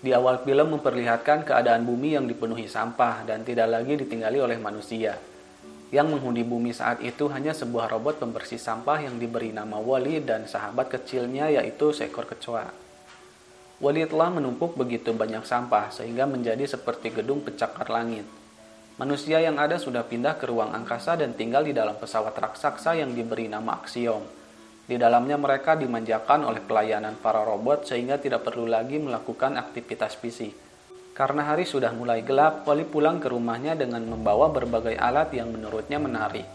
Di awal film memperlihatkan keadaan bumi yang dipenuhi sampah dan tidak lagi ditinggali oleh manusia. Yang menghuni bumi saat itu hanya sebuah robot pembersih sampah yang diberi nama Wall-E dan sahabat kecilnya yaitu seekor kecoa. Wall-E telah menumpuk begitu banyak sampah sehingga menjadi seperti gedung pencakar langit. Manusia yang ada sudah pindah ke ruang angkasa dan tinggal di dalam pesawat raksasa yang diberi nama Axiom. Di dalamnya mereka dimanjakan oleh pelayanan para robot sehingga tidak perlu lagi melakukan aktivitas fisik. Karena hari sudah mulai gelap, Wall-E pulang ke rumahnya dengan membawa berbagai alat yang menurutnya menarik.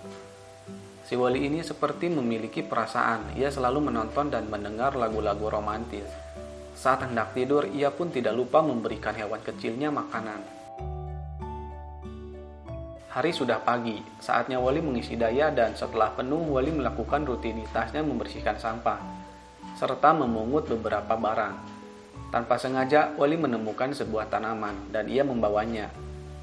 Si Wall-E ini seperti memiliki perasaan, ia selalu menonton dan mendengar lagu-lagu romantis. Saat hendak tidur, ia pun tidak lupa memberikan hewan kecilnya makanan. Hari sudah pagi, saatnya Wall-E mengisi daya dan setelah penuh, Wall-E melakukan rutinitasnya membersihkan sampah, serta memungut beberapa barang. Tanpa sengaja, Wall-E menemukan sebuah tanaman dan ia membawanya.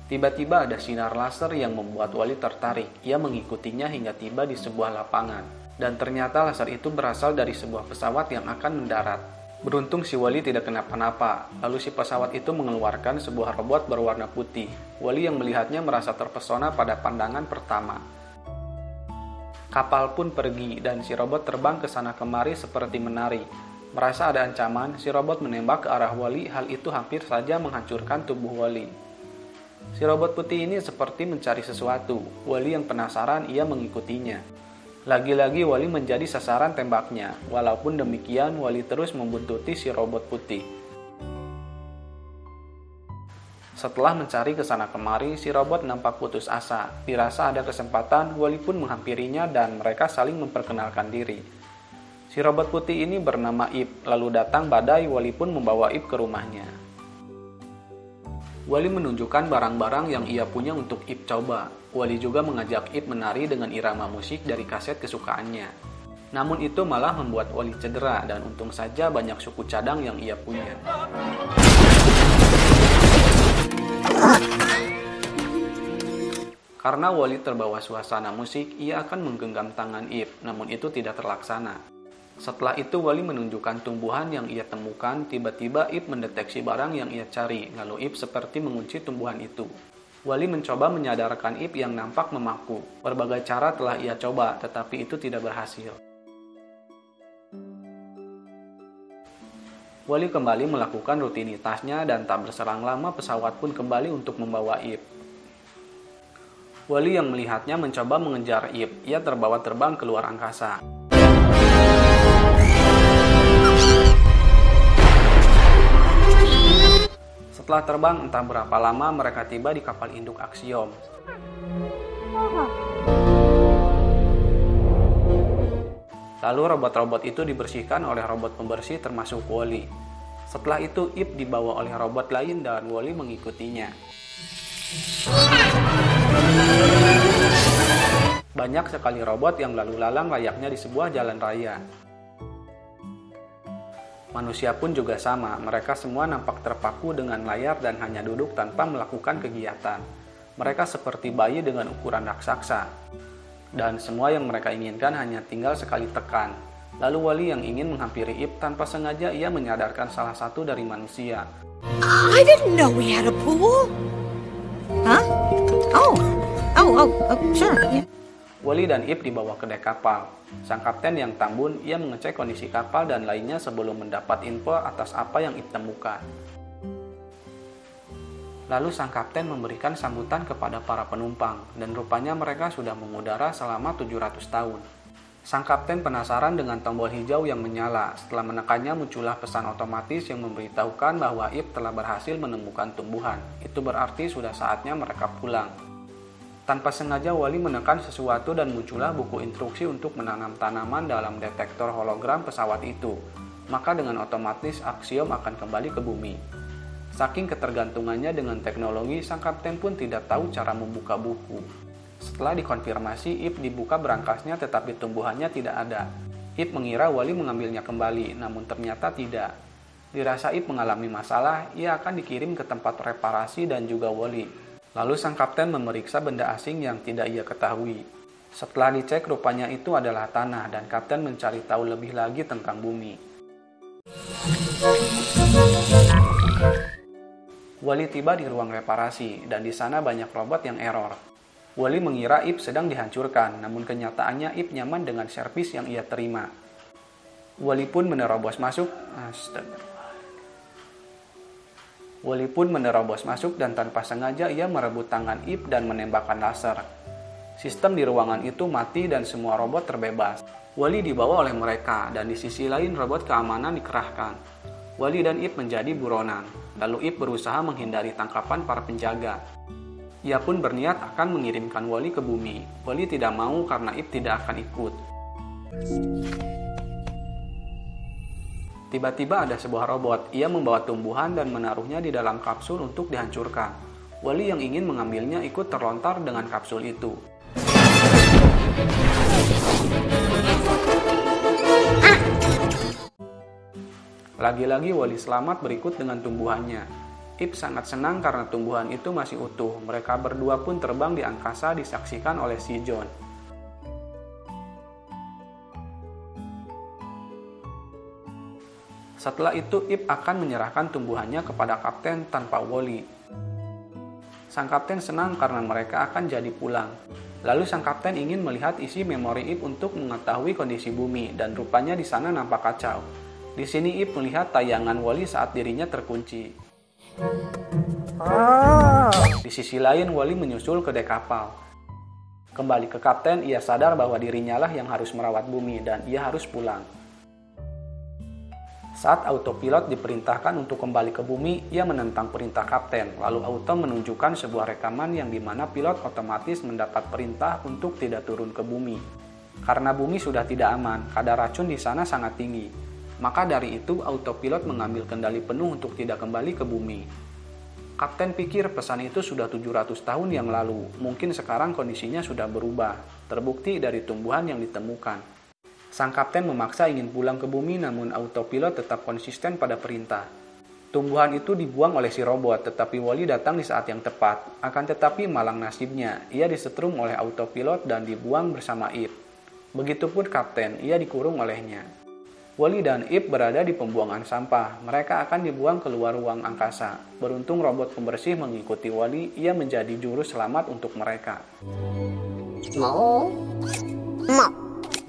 Tiba-tiba ada sinar laser yang membuat Wall-E tertarik. Ia mengikutinya hingga tiba di sebuah lapangan. Dan ternyata laser itu berasal dari sebuah pesawat yang akan mendarat. Beruntung si Wall-E tidak kenapa-napa. Lalu si pesawat itu mengeluarkan sebuah robot berwarna putih. Wall-E yang melihatnya merasa terpesona pada pandangan pertama. Kapal pun pergi dan si robot terbang ke sana kemari seperti menari. Merasa ada ancaman, si robot menembak ke arah Wall-E. Hal itu hampir saja menghancurkan tubuh Wall-E. Si robot putih ini seperti mencari sesuatu. Wall-E yang penasaran, ia mengikutinya. Lagi-lagi Wall-E menjadi sasaran tembaknya. Walaupun demikian, Wall-E terus membuntuti si robot putih. Setelah mencari ke sana kemari, si robot nampak putus asa. Dirasa ada kesempatan, Wall-E pun menghampirinya dan mereka saling memperkenalkan diri. Si robot putih ini bernama Ip, lalu datang badai, Wall-E pun membawa Ip ke rumahnya. Wall-E menunjukkan barang-barang yang ia punya untuk Ip coba. Wall-E juga mengajak Ip menari dengan irama musik dari kaset kesukaannya. Namun itu malah membuat Wall-E cedera dan untung saja banyak suku cadang yang ia punya. Karena Wall-E terbawa suasana musik, ia akan menggenggam tangan Ip, namun itu tidak terlaksana. Setelah itu Wall-E menunjukkan tumbuhan yang ia temukan, tiba-tiba Ip mendeteksi barang yang ia cari, lalu Ip seperti mengunci tumbuhan itu. Wall-E mencoba menyadarkan Ip yang nampak memaku. Berbagai cara telah ia coba, tetapi itu tidak berhasil. Wall-E kembali melakukan rutinitasnya dan tak berselang lama pesawat pun kembali untuk membawa Ip. Wall-E yang melihatnya mencoba mengejar Ip, ia terbawa terbang keluar angkasa. Setelah terbang entah berapa lama mereka tiba di kapal induk Axiom. Lalu robot-robot itu dibersihkan oleh robot pembersih termasuk Wall-E. Setelah itu Ip dibawa oleh robot lain dan Wall-E mengikutinya. Banyak sekali robot yang lalu lalang layaknya di sebuah jalan raya. Manusia pun juga sama, mereka semua nampak terpaku dengan layar dan hanya duduk tanpa melakukan kegiatan. Mereka seperti bayi dengan ukuran raksasa. Dan semua yang mereka inginkan hanya tinggal sekali tekan. Lalu Wall-E yang ingin menghampiri Ip, tanpa sengaja ia menyadarkan salah satu dari manusia. I didn't know we had a pool. Huh? Oh, sure. Yeah. Wall-E dan Ip dibawa ke dek kapal. Sang kapten yang tambun, ia mengecek kondisi kapal dan lainnya sebelum mendapat info atas apa yang Ip temukan. Lalu sang kapten memberikan sambutan kepada para penumpang, dan rupanya mereka sudah mengudara selama 700 tahun. Sang kapten penasaran dengan tombol hijau yang menyala. Setelah menekannya muncullah pesan otomatis yang memberitahukan bahwa Ip telah berhasil menemukan tumbuhan. Itu berarti sudah saatnya mereka pulang. Tanpa sengaja Wall-E menekan sesuatu dan muncullah buku instruksi untuk menanam tanaman dalam detektor hologram pesawat itu. Maka dengan otomatis Axiom akan kembali ke bumi. Saking ketergantungannya dengan teknologi, sang kapten pun tidak tahu cara membuka buku. Setelah dikonfirmasi, Ip dibuka berangkasnya tetapi tumbuhannya tidak ada. Ip mengira Wall-E mengambilnya kembali, namun ternyata tidak. Dirasa Ip mengalami masalah, ia akan dikirim ke tempat reparasi dan juga Wall-E. Lalu sang kapten memeriksa benda asing yang tidak ia ketahui. Setelah dicek, rupanya itu adalah tanah dan kapten mencari tahu lebih lagi tentang bumi. Wally tiba di ruang reparasi, dan di sana banyak robot yang error. Wally mengira Ip sedang dihancurkan, namun kenyataannya Ip nyaman dengan servis yang ia terima. Wally pun menerobos masuk. Wally pun menerobos masuk dan tanpa sengaja ia merebut tangan Ip dan menembakkan laser. Sistem di ruangan itu mati dan semua robot terbebas. Wally dibawa oleh mereka dan di sisi lain robot keamanan dikerahkan. Wally dan Ip menjadi buronan. Lalu Ip berusaha menghindari tangkapan para penjaga. Ia pun berniat akan mengirimkan Wally ke bumi. Wally tidak mau karena Ip tidak akan ikut. Tiba-tiba ada sebuah robot. Ia membawa tumbuhan dan menaruhnya di dalam kapsul untuk dihancurkan. Wally yang ingin mengambilnya ikut terlontar dengan kapsul itu. Lagi-lagi Wally selamat berikut dengan tumbuhannya. Ip sangat senang karena tumbuhan itu masih utuh. Mereka berdua pun terbang di angkasa disaksikan oleh si John. Setelah itu Ip akan menyerahkan tumbuhannya kepada kapten tanpa Wally. Sang kapten senang karena mereka akan jadi pulang. Lalu sang kapten ingin melihat isi memori Ip untuk mengetahui kondisi bumi dan rupanya di sana nampak kacau. Di sini Ip melihat tayangan Wally saat dirinya terkunci. Di sisi lain Wally menyusul ke dek kapal. Kembali ke kapten, ia sadar bahwa dirinya lah yang harus merawat bumi dan ia harus pulang. Saat autopilot diperintahkan untuk kembali ke bumi, ia menentang perintah kapten. Lalu auto menunjukkan sebuah rekaman yang dimana pilot otomatis mendapat perintah untuk tidak turun ke bumi. Karena bumi sudah tidak aman, kadar racun di sana sangat tinggi. Maka dari itu autopilot mengambil kendali penuh untuk tidak kembali ke bumi. Kapten pikir pesan itu sudah 700 tahun yang lalu. Mungkin sekarang kondisinya sudah berubah. Terbukti dari tumbuhan yang ditemukan. Sang kapten memaksa ingin pulang ke bumi namun autopilot tetap konsisten pada perintah. Tumbuhan itu dibuang oleh si robot tetapi Wally datang di saat yang tepat. Akan tetapi malang nasibnya, ia disetrum oleh autopilot dan dibuang bersama Ip. Begitupun kapten, ia dikurung olehnya. Wally dan Ip berada di pembuangan sampah. Mereka akan dibuang keluar ruang angkasa. Beruntung robot pembersih mengikuti Wally, ia menjadi juru selamat untuk mereka.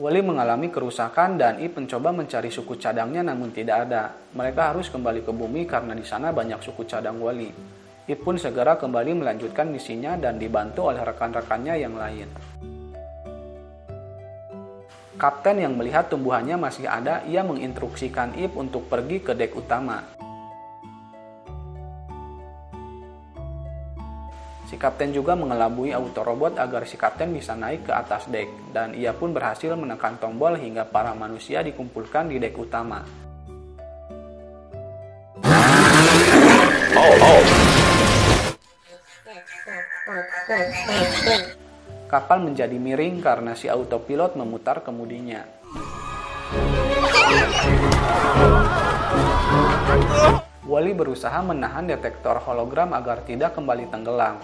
Wally mengalami kerusakan dan Ip mencoba mencari suku cadangnya namun tidak ada. Mereka harus kembali ke bumi karena di sana banyak suku cadang Wally. Ip pun segera kembali melanjutkan misinya dan dibantu oleh rekan-rekannya yang lain. Kapten yang melihat tumbuhannya masih ada, ia menginstruksikan Ip untuk pergi ke dek utama. Si kapten juga mengelabui autorobot agar si kapten bisa naik ke atas dek, dan ia pun berhasil menekan tombol hingga para manusia dikumpulkan di dek utama. Kapal menjadi miring karena si autopilot memutar kemudinya. Wally berusaha menahan detektor hologram agar tidak kembali tenggelam.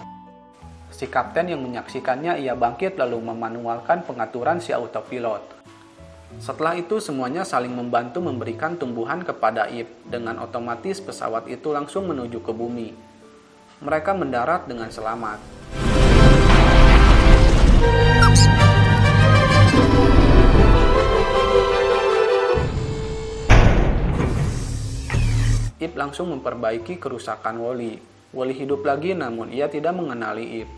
Si kapten yang menyaksikannya ia bangkit lalu memanualkan pengaturan si autopilot. Setelah itu semuanya saling membantu memberikan tumbuhan kepada Ip. Dengan otomatis pesawat itu langsung menuju ke bumi. Mereka mendarat dengan selamat. Ip langsung memperbaiki kerusakan Wally. Wally hidup lagi namun ia tidak mengenali Ip.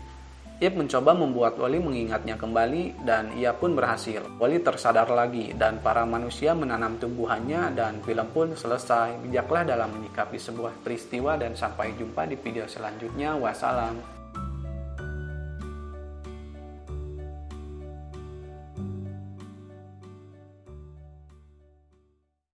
Ip mencoba membuat Wally mengingatnya kembali dan ia pun berhasil. Wally tersadar lagi dan para manusia menanam tumbuhannya dan film pun selesai. Bijaklah dalam menyikapi sebuah peristiwa dan sampai jumpa di video selanjutnya. Wassalam.